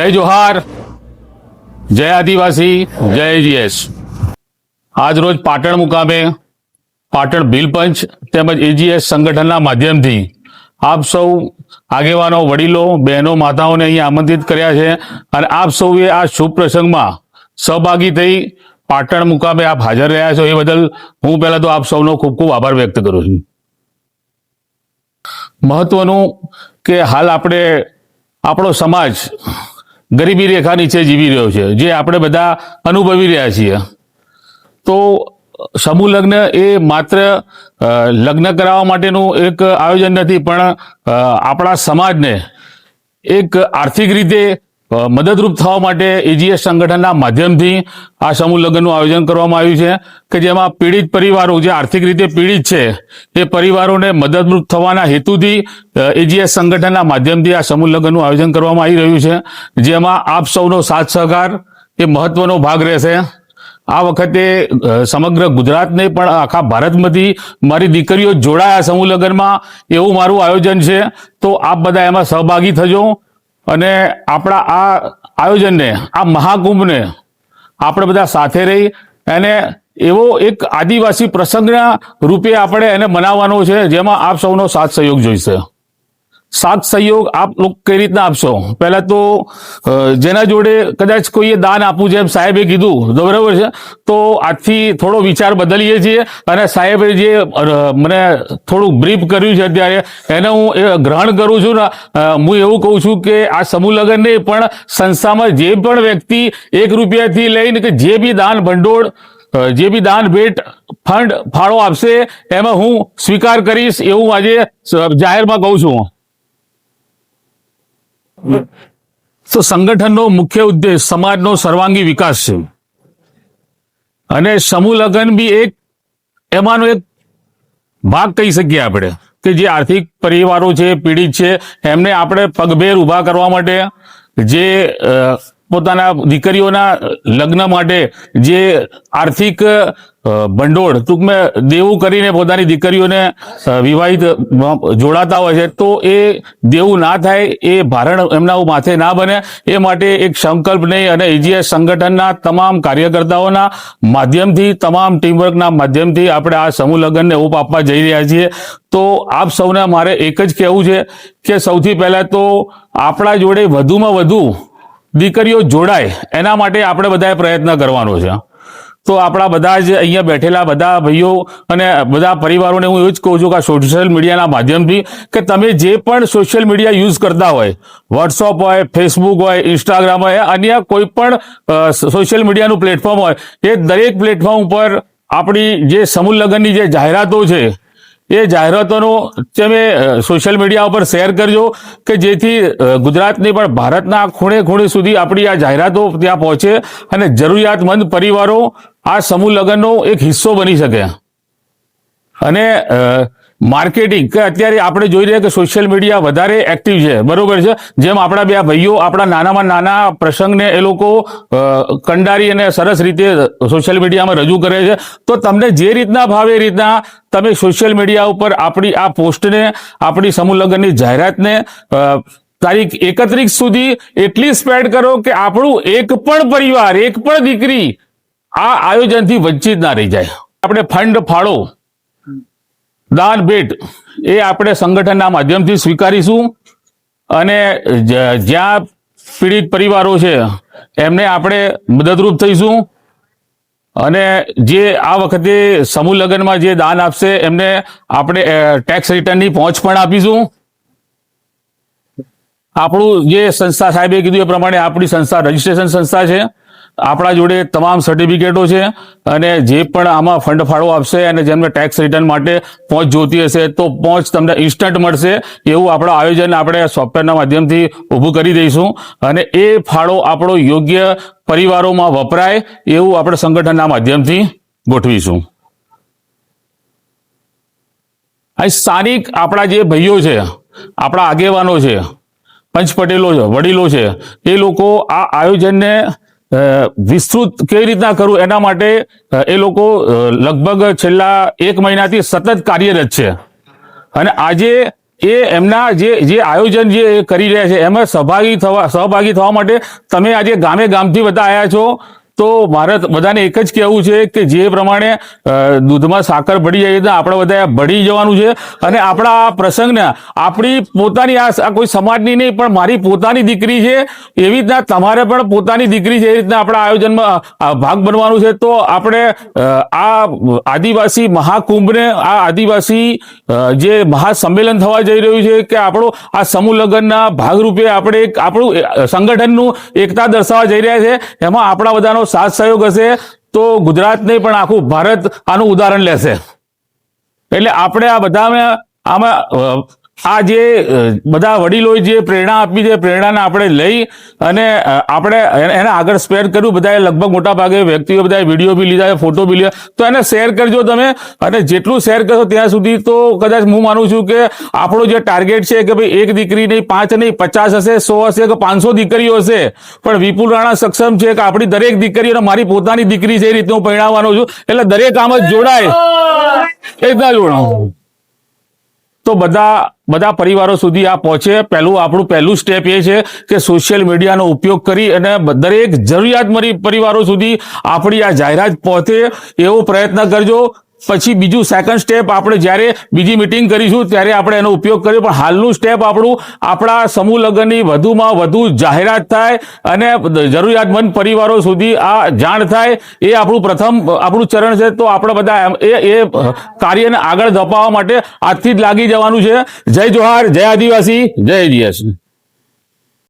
જય જોહાર, જય આદિવાસી, જય એજીએસ। આજ રોજ પાટણ મુકામે પાટણ ભીલ પંચ તેમજ એજીએસ સંગઠનના માધ્યમથી આપ સૌ આગેવાનો, વડીલો, બહેનો, માતાઓને અહીં આમંત્રિત કર્યા છે અને આપ સૌએ આ શુભ પ્રસંગમાં સહભાગી થઈ પાટણ મુકામે આપ હાજર રહ્યા છો એ બદલ હું પહેલા તો આપ સૌનો ખૂબ ખૂબ આભાર વ્યક્ત કરું છું। મહત્વનું કે હાલ આપણો સમાજ ગરીબી રેખા નીચે જીવી રહ્યો છે, જે આપણે બધા અનુભવી રહ્યા છીએ। તો સમૂહ લગ્ન એ માત્ર લગ્ન કરાવવા માટેનું એક આયોજન નથી, પણ આપણા સમાજને એક આર્થિક રીતે મદદરૂપ થવા માટે એજીએસ સંગઠનના માધ્યમથી આ સમૂહ લગ્નનું આયોજન કરવામાં આવ્યું છે કે જેમાં પીડિત પરિવારો, જે આર્થિક રીતે પીડિત છે, એ પરિવારોને મદદરૂપ થવાના હેતુથી એજીએસ સંગઠનના માધ્યમથી આ સમૂહ લગ્નનું આયોજન કરવામાં આવી રહ્યું છે, જેમાં આપ સૌનો સાથ સહકાર એ મહત્વનો ભાગ રહેશે। આ વખતે સમગ્ર ગુજરાત નહીં પણ આખા ભારતમાંથી મારી દીકરીઓ જોડાયા સમૂહ લગ્નમાં, એવું મારું આયોજન છે। તો આપ બધા એમાં સહભાગી થજો અને આપણા આ આયોજનને, આ મહાકુંભને આપણે બધા સાથે રહી અને એવો એક આદિવાસી પ્રસંગના રૂપે આપણે એને મનાવવાનો છે, જેમાં આપ સૌનો સાથ સહયોગ જોઈશે। સાથ સહયોગ આપ લોકો કઈ રીતના આપશો? પહેલા તો જેના જોડે કદાચ કોઈએ દાન આપવું છે, એમ સાહેબે કીધું તો બરાબર છે, તો આજથી થોડો વિચાર બદલીએ છીએ અને સાહેબે જે મને થોડું બ્રીફ કર્યું છે અત્યારે એને હું ગ્રહણ કરું છું ને। હું એવું કહું છું કે આ સમૂહ લગ્ન નહીં પણ સંસ્થામાં જે પણ વ્યક્તિ ₹1 લઈને કે જે બી દાન ભંડોળ, જે બી દાન ભેટ ફંડ ફાળો આપશે એમાં હું સ્વીકાર કરીશ, એવું આજે જાહેરમાં કહું છું। તો સંગઠનનો મુખ્ય ઉદ્દેશ સમાજનો સર્વાંગી વિકાસ છે અને સમૂહ લગ્ન બી એમાંનો એક ભાગ કહી શકીએ આપણે કે જે આર્થિક પરિવારો છે, પીડિત છે, એમને આપણે પગભેર ઊભા કરવા માટે, જે પોતાના દીકરીઓના લગ્ન માટે જે આર્થિક ભંડોળ ટૂંકમાં દેવું કરીને પોતાની દીકરીઓને વિવાહિત જોડાતા હોય છે, તો એ દેવું ના થાય, એ ભારણ એમના માથે ના બને, એ માટે એક સંકલ્પ નહીં અને એજીએસ સંગઠનના તમામ કાર્યકર્તાઓના માધ્યમથી, તમામ ટીમવર્કના માધ્યમથી આપણે આ સમૂહ લગ્નને ઓપ આપવા જઈ રહ્યા છીએ। તો આપ સૌને મારે એક જ કહેવું છે કે સૌથી પહેલા તો આપણા જોડે વધુમાં વધુ દીકરીઓ જોડાય એના માટે આપણે બધાએ પ્રયત્ન કરવાનો છે। તો આપણા બધા જ અહીંયા બેઠેલા બધા ભાઈઓ અને બધા પરિવારોને હું એવું જ કહું છું કે આ સોશિયલ મીડિયાના માધ્યમથી કે તમે જે પણ સોશિયલ મીડિયા યુઝ કરતા હોય, વોટ્સઅપ હોય, ફેસબુક હોય, ઇન્સ્ટાગ્રામ હોય, અન્ય કોઈ પણ સોશિયલ મીડિયાનું પ્લેટફોર્મ હોય, એ દરેક પ્લેટફોર્મ ઉપર આપણી જે સમૂહ લગ્નની જે જાહેરાતો છે એ જાહેરાતોનો તમે સોશિયલ મીડિયા ઉપર શેર કરજો કે જેથી ગુજરાતની પણ ભારતના ખૂણે ખૂણે સુધી આપણી આ જાહેરાતો ત્યાં પહોંચે અને જરૂરિયાતમંદ પરિવારો આ સમૂહ લગ્નનો એક હિસ્સો બની શકે। અને માર્કેટિંગ કે અત્યારે આપણે જોઈ રહ્યા કે સોશિયલ મીડિયા વધારે એક્ટિવ છે, બરોબર છે, જેમ આપણા બે ભાઈઓ આપણા નાનામાં નાના પ્રસંગને એ લોકો કંડારી અને સરસ રીતે સોશિયલ મીડિયામાં રજૂ કરે છે। તો તમને જે રીતના ભાવે એ રીતના તમે સોશિયલ મીડિયા ઉપર આપણી આ પોસ્ટને, આપણી સમૂહ લગ્નની જાહેરાતને તારીખ 31 સુધી એટલી સ્પ્રેડ કરો કે આપણું એક પણ પરિવાર, એક પણ દીકરી આ આયોજનથી વંચિત ના રહી જાય। આપણે ફંડ ફાળો, દાન ભેટ એ આપણે સંગઠનના માધ્યમથી સ્વીકારીશું અને જ્યાં પીડિત પરિવારો છે એમને આપણે મદદરૂપ થઈશું અને જે આ વખતે સમૂહ લગ્નમાં જે દાન આપશે એમને આપણે ટેક્સ રિટર્નની પહોંચ પણ આપીશું। આપણું જે સંસ્થા સાહેબે કીધું એ પ્રમાણે આપણી સંસ્થા રજિસ્ટ્રેશન સંસ્થા છે, આપણા જોડે તમામ સર્ટિફિકેટો છે અને જે પણ આમાં ફંડ ફાળો આપશે અને જેમને ટેક્સ રિટર્ન માટે પહોંચ જોતી હશે તો પહોંચ તમને ઇન્સ્ટન્ટ મળશે, એવું આપણું આયોજન આપણે સોફ્ટવેરના માધ્યમથી ઊભું કરી દઈશું અને એ ફાળો આપણો યોગ્ય પરિવારોમાં વપરાય એવું આપણે સંગઠનના માધ્યમથી ગોઠવીશું। અહીં સ્થાનિક આપણા જે ભાઈઓ છે, આપણા આગેવાનો છે, પંચ પટેલો છે, વડીલો છે, એ લોકો આ આયોજનને વિસ્તૃત કેવી રીતના કરવું એના માટે એ લોકો લગભગ છેલ્લા 1 મહિનાથી સતત કાર્યરત છે અને આજે એ એમના જે આયોજન જે કરી રહ્યા છે એમાં સહભાગી થવા માટે તમે આજે ગામે ગામથી બધા આવ્યા છો. તો મારે બધાને એક જ કહેવું છે કે જે પ્રમાણે દૂધમાં સાકર ભળી જાય તો આપણે બધા ભળી જવાનું છે. અને આપણા આ પ્રસંગને આપણી પોતાની આ કોઈ સમાજની નહીં પણ મારી પોતાની દીકરી છે એવી રીતના તમારે પણ પોતાની દીકરી છે એ રીતના આપણા આયોજનમાં ભાગ બનવાનું છે. તો આપણે આ આદિવાસી મહાકુંભને આ આદિવાસી જે મહાસંમેલન થવા જઈ રહ્યું છે કે આપણું આ સમૂહ લગ્નના ભાગરૂપે આપણે આપણું સંગઠનનું એકતા દર્શાવવા જઈ રહ્યા છે. એમાં આપણા બધાનો સાથ સહયોગ હશે તો ગુજરાત નહીં પણ આખું ભારત આનું ઉદાહરણ લેશે. એટલે આપણે આ બધામાં આમાં આ જે બધા વડીલોએ જે પ્રેરણા આપી છે પ્રેરણાને આપણે લઈ અને આપણે એને આગળ સ્પ્રેડ કર્યું. બધાએ લગભગ મોટા ભાગે વ્યક્તિઓ બધાએ વિડીયો બી લીધા, ફોટો બી લીધા. તો એને શેર કરજો તમે, અને જેટલું શેર કરશો ત્યાં સુધી તો કદાચ હું માનું છું કે આપણો જે ટાર્ગેટ છે કે ભાઈ એક દીકરી નહીં, 5 નહીં, 50 હશે, 100 હશે કે 500 દીકરીઓ હશે, પણ વિપુલ રાણા સક્ષમ છે કે આપણી દરેક દીકરીઓ મારી પોતાની દીકરી છે એ રીતે હું પરણાવવાનો છું. એટલે દરેક આમ જ જોડાય એ રીતના જોડાવું. તો બધા પરિવારો સુધી આ પહોંચે. આપણું પહેલું સ્ટેપ એ છે કે સોશિયલ મીડિયાનો ઉપયોગ કરી અને દરેક જરૂરિયાતમંદ પરિવારો સુધી આપણી આ જાહેરાત પહોંચે એવો પ્રયત્ન કરજો. પછી બીજું સેકન્ડ સ્ટેપ આપણે જ્યારે બીજી મીટિંગ કરીશું ત્યારે આપણે એનો ઉપયોગ કરીએ. પણ હાલનું સ્ટેપ આપણા સમૂહ લગ્નની વધુમાં વધુ જાહેરાત થાય અને જરૂરિયાતમંદ પરિવારો સુધી આ જાણ થાય એ આપણું ચરણ છે. તો આપણે બધા એ કાર્યને આગળ ધપાવવા માટે આજથી જ લાગી જવાનું છે. જય જોહાર, જય આદિવાસી, જય જીએસ.